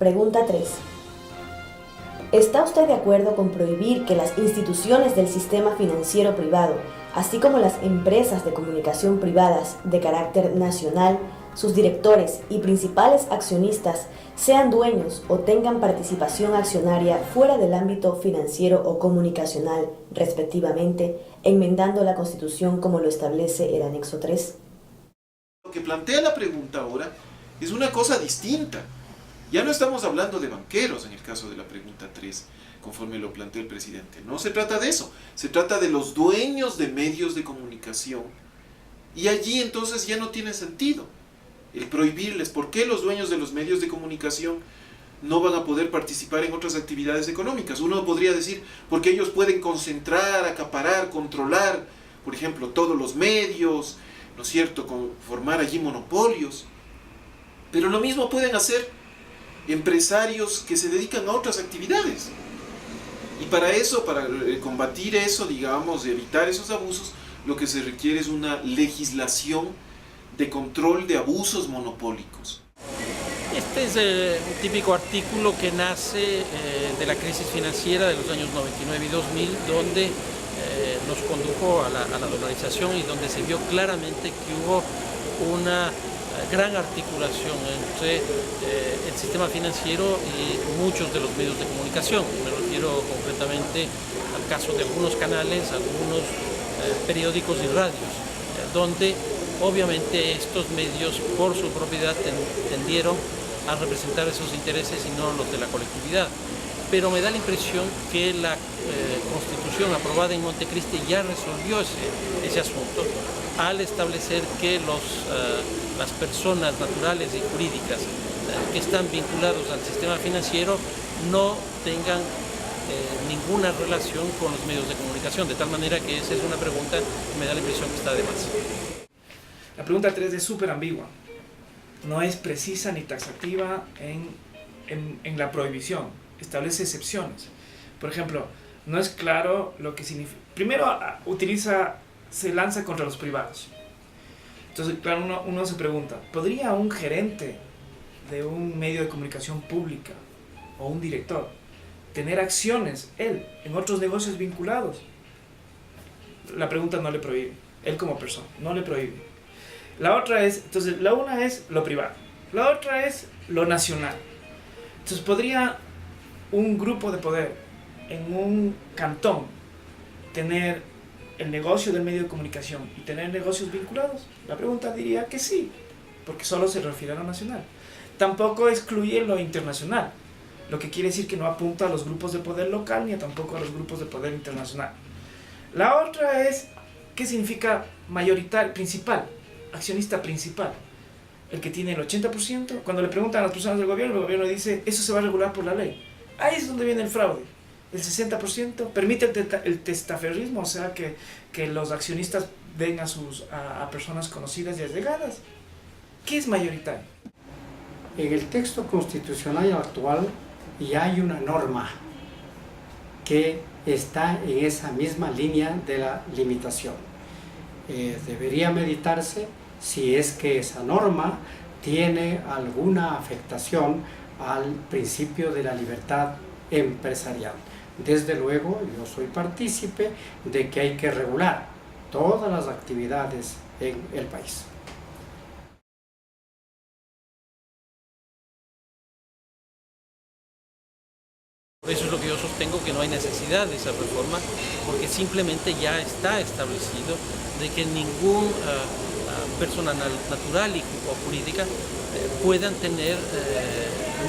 Pregunta 3. ¿Está usted de acuerdo con prohibir que las instituciones del sistema financiero privado, así como las empresas de comunicación privadas de carácter nacional, sus directores y principales accionistas sean dueños o tengan participación accionaria fuera del ámbito financiero o comunicacional, respectivamente, enmendando la Constitución como lo establece el anexo 3? Lo que plantea la pregunta ahora es una cosa distinta. Ya no estamos hablando de banqueros en el caso de la pregunta 3, conforme lo planteó el presidente. No se trata de eso, se trata de los dueños de medios de comunicación. Y allí entonces ya no tiene sentido el prohibirles. ¿Por qué los dueños de los medios de comunicación no van a poder participar en otras actividades económicas? Uno podría decir, porque ellos pueden concentrar, acaparar, controlar, por ejemplo, todos los medios, ¿no es cierto?, formar allí monopolios. Pero lo mismo pueden hacer empresarios que se dedican a otras actividades. Y para eso, para combatir eso, digamos, evitar esos abusos, lo que se requiere es una legislación de control de abusos monopólicos. Este es un típico artículo que nace de la crisis financiera de los años 99 y 2000, donde nos condujo a la dolarización y donde se vio claramente que hubo una gran articulación entre el sistema financiero y muchos de los medios de comunicación. Me refiero concretamente al caso de algunos canales, algunos periódicos y radios, donde obviamente estos medios por su propiedad tendieron a representar esos intereses y no los de la colectividad. Pero me da la impresión que la Constitución aprobada en Montecristi ya resolvió ese asunto al establecer que las personas naturales y jurídicas que están vinculados al sistema financiero no tengan ninguna relación con los medios de comunicación, de tal manera que esa es una pregunta que me da la impresión que está de más. La pregunta 3 es súper ambigua, no es precisa ni taxativa en la prohibición, establece excepciones. Por ejemplo, no es claro lo que significa. Primero se lanza contra los privados. Entonces, claro, uno se pregunta, ¿podría un gerente de un medio de comunicación pública o un director tener acciones, él, en otros negocios vinculados? La pregunta no le prohíbe, él como persona, no le prohíbe. La otra es, entonces, la una es lo privado, la otra es lo nacional. Entonces, ¿podría un grupo de poder en un cantón tener el negocio del medio de comunicación y tener negocios vinculados? La pregunta diría que sí, porque solo se refiere a lo nacional. Tampoco excluye lo internacional, lo que quiere decir que no apunta a los grupos de poder local ni tampoco a los grupos de poder internacional. La otra es, ¿qué significa mayoritario, principal, accionista principal? El que tiene el 80%. Cuando le preguntan a las personas del gobierno, el gobierno dice, eso se va a regular por la ley. Ahí es donde viene el fraude. El 60% permite el testaferrismo, o sea, que los accionistas den a personas conocidas y allegadas. ¿Qué es mayoritario? En el texto constitucional actual ya hay una norma que está en esa misma línea de la limitación. Debería meditarse si es que esa norma tiene alguna afectación al principio de la libertad empresarial. Desde luego, yo soy partícipe de que hay que regular todas las actividades en el país. Por eso es lo que yo sostengo, que no hay necesidad de esa reforma, porque simplemente ya está establecido de que ninguna persona natural o jurídica puedan tener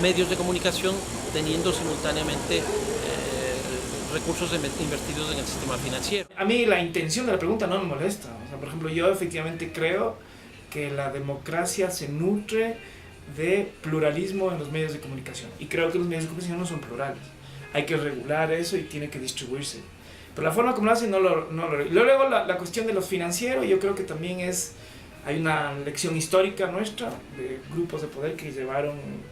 medios de comunicación teniendo simultáneamente recursos invertidos en el sistema financiero. A mí la intención de la pregunta no me molesta. O sea, por ejemplo, yo efectivamente creo que la democracia se nutre de pluralismo en los medios de comunicación. Y creo que los medios de comunicación no son plurales. Hay que regular eso y tiene que distribuirse. Pero la forma como lo hacen no lo. Luego la cuestión de los financieros, yo creo que también hay una lección histórica nuestra de grupos de poder que llevaron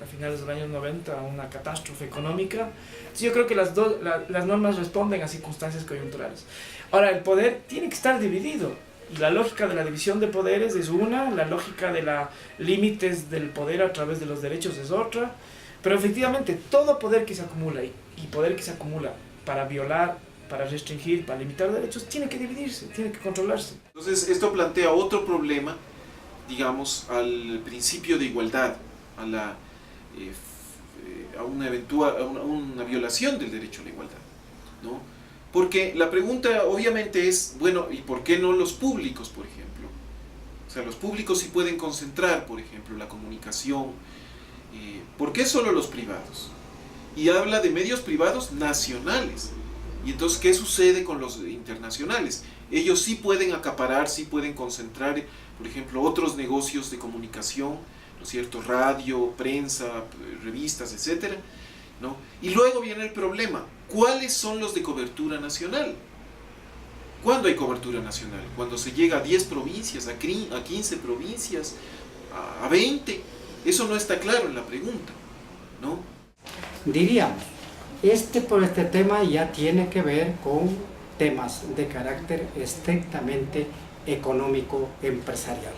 a finales de los años 90 a una catástrofe económica. Entonces yo creo que las normas responden a circunstancias coyunturales. Ahora, el poder tiene que estar dividido. Y la lógica de la división de poderes es una, la lógica de los límites del poder a través de los derechos es otra. Pero efectivamente, todo poder que se acumula y poder que se acumula para violar, para restringir, para limitar derechos, tiene que dividirse, tiene que controlarse. Entonces, esto plantea otro problema, digamos, al principio de igualdad, a una violación del derecho a la igualdad, ¿no? Porque la pregunta obviamente es, bueno, ¿y por qué no los públicos, por ejemplo? O sea, los públicos sí pueden concentrar, por ejemplo, la comunicación. ¿Por qué solo los privados? Y habla de medios privados nacionales. Y entonces, ¿qué sucede con los internacionales? Ellos sí pueden acaparar, sí pueden concentrar, por ejemplo, otros negocios de comunicación, ¿no es cierto? Radio, prensa, revistas, etcétera, ¿no? Y luego viene el problema, ¿cuáles son los de cobertura nacional? ¿Cuándo hay cobertura nacional? Cuando se llega a 10 provincias, a 15 provincias, a 20. Eso no está claro en la pregunta, ¿no? Diríamos, por este tema ya tiene que ver con temas de carácter estrictamente económico empresarial.